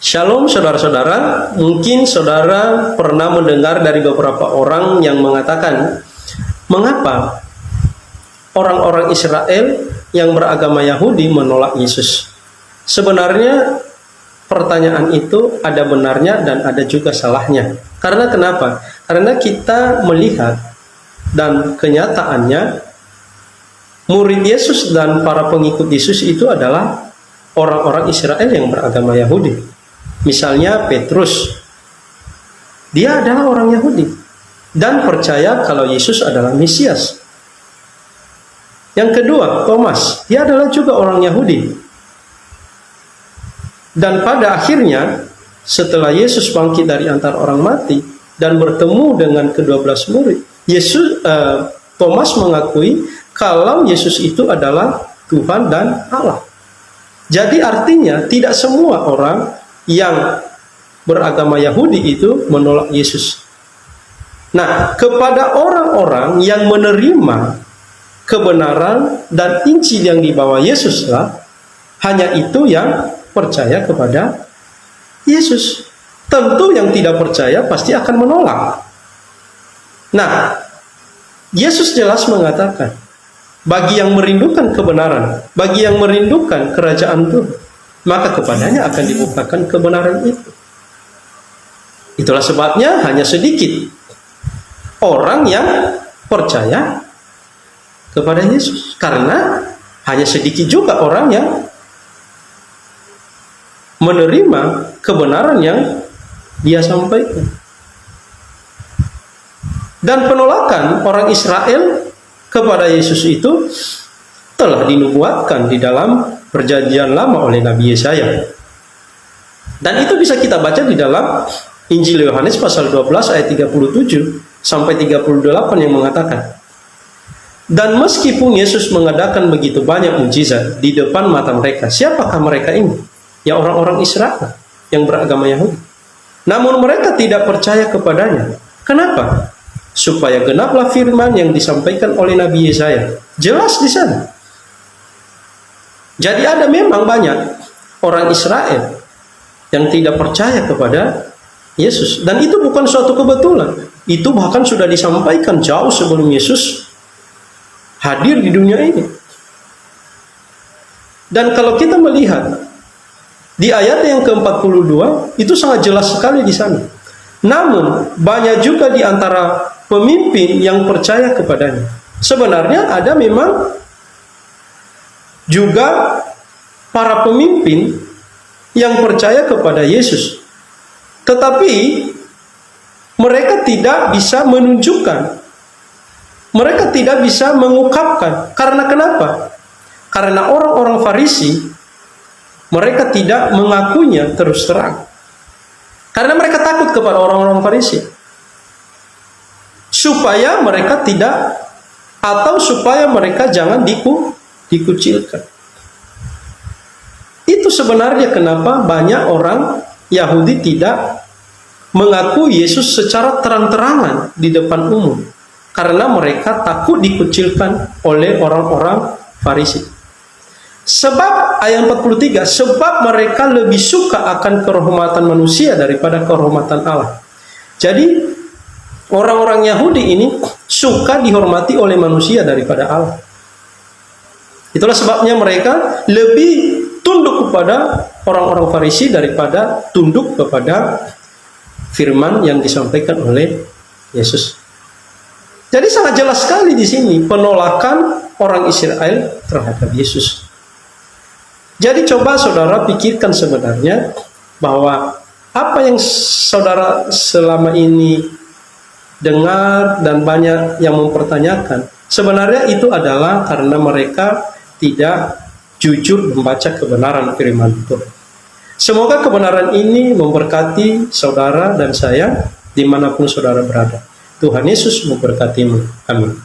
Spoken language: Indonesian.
Shalom saudara-saudara, mungkin saudara pernah mendengar dari beberapa orang yang mengatakan, mengapa orang-orang Israel yang beragama Yahudi menolak Yesus? Sebenarnya pertanyaan itu ada benarnya dan ada juga salahnya. Karena kenapa? Karena kita melihat dan kenyataannya murid Yesus dan para pengikut Yesus itu adalah orang-orang Israel yang beragama Yahudi. Misalnya Petrus, dia adalah orang Yahudi dan percaya kalau Yesus adalah Mesias. Yang kedua, Thomas, dia adalah juga orang Yahudi. Dan pada akhirnya, setelah Yesus bangkit dari antara orang mati dan bertemu dengan ke-12 murid, Thomas mengakui kalau Yesus itu adalah Tuhan dan Allah. Jadi artinya tidak semua orang yang beragama Yahudi itu menolak Yesus. Nah, kepada orang-orang yang menerima kebenaran dan Injil yang dibawa Yesus lah, hanya itu yang percaya kepada Yesus. Tentu yang tidak percaya pasti akan menolak. Nah, Yesus jelas mengatakan, bagi yang merindukan kebenaran, bagi yang merindukan kerajaan Tuhan, maka kepadanya akan dibukakan kebenaran itu. Itulah sebabnya hanya sedikit orang yang percaya kepada Yesus, karena hanya sedikit juga orang yang menerima kebenaran yang dia sampaikan. Dan penolakan orang Israel kepada Yesus itu telah dinubuatkan di dalam Perjanjian Lama oleh Nabi Yesaya. Dan itu bisa kita baca di dalam Injil Yohanes pasal 12 ayat 37 sampai 38 yang mengatakan, dan meskipun Yesus mengadakan begitu banyak mujizat di depan mata mereka, siapakah mereka ini? Ya, orang-orang Israel yang beragama Yahudi. Namun mereka tidak percaya kepadanya. Kenapa? Supaya genaplah firman yang disampaikan oleh Nabi Yesaya. Jelas di sana. Jadi ada memang banyak orang Israel yang tidak percaya kepada Yesus. Dan itu bukan suatu kebetulan. Itu bahkan sudah disampaikan jauh sebelum Yesus hadir di dunia ini. Dan kalau kita melihat di ayat yang ke-42, itu sangat jelas sekali di sana. Namun banyak juga di antara pemimpin yang percaya kepadanya. Sebenarnya ada memang juga para pemimpin yang percaya kepada Yesus, tetapi mereka tidak bisa menunjukkan, mereka tidak bisa mengungkapkan. Karena kenapa? Karena orang-orang Farisi, mereka tidak mengakuinya terus terang, karena mereka takut kepada orang-orang Farisi, supaya mereka tidak, atau supaya mereka jangan dikucilkan. Itu sebenarnya kenapa banyak orang Yahudi tidak mengakui Yesus secara terang-terangan di depan umum, karena mereka takut dikucilkan oleh orang-orang Farisi. Sebab ayat 43, sebab mereka lebih suka akan kehormatan manusia daripada kehormatan Allah. Jadi orang-orang Yahudi ini suka dihormati oleh manusia daripada Allah. Itulah sebabnya mereka lebih tunduk kepada orang-orang Farisi daripada tunduk kepada firman yang disampaikan oleh Yesus. Jadi sangat jelas sekali di sini penolakan orang Israel terhadap Yesus. Jadi coba saudara pikirkan sebenarnya bahwa apa yang saudara selama ini dengar dan banyak yang mempertanyakan, sebenarnya itu adalah karena mereka tidak jujur membaca kebenaran firman Tuhan. Semoga kebenaran ini memberkati saudara dan saya dimanapun saudara berada. Tuhan Yesus memberkatimu. Amin.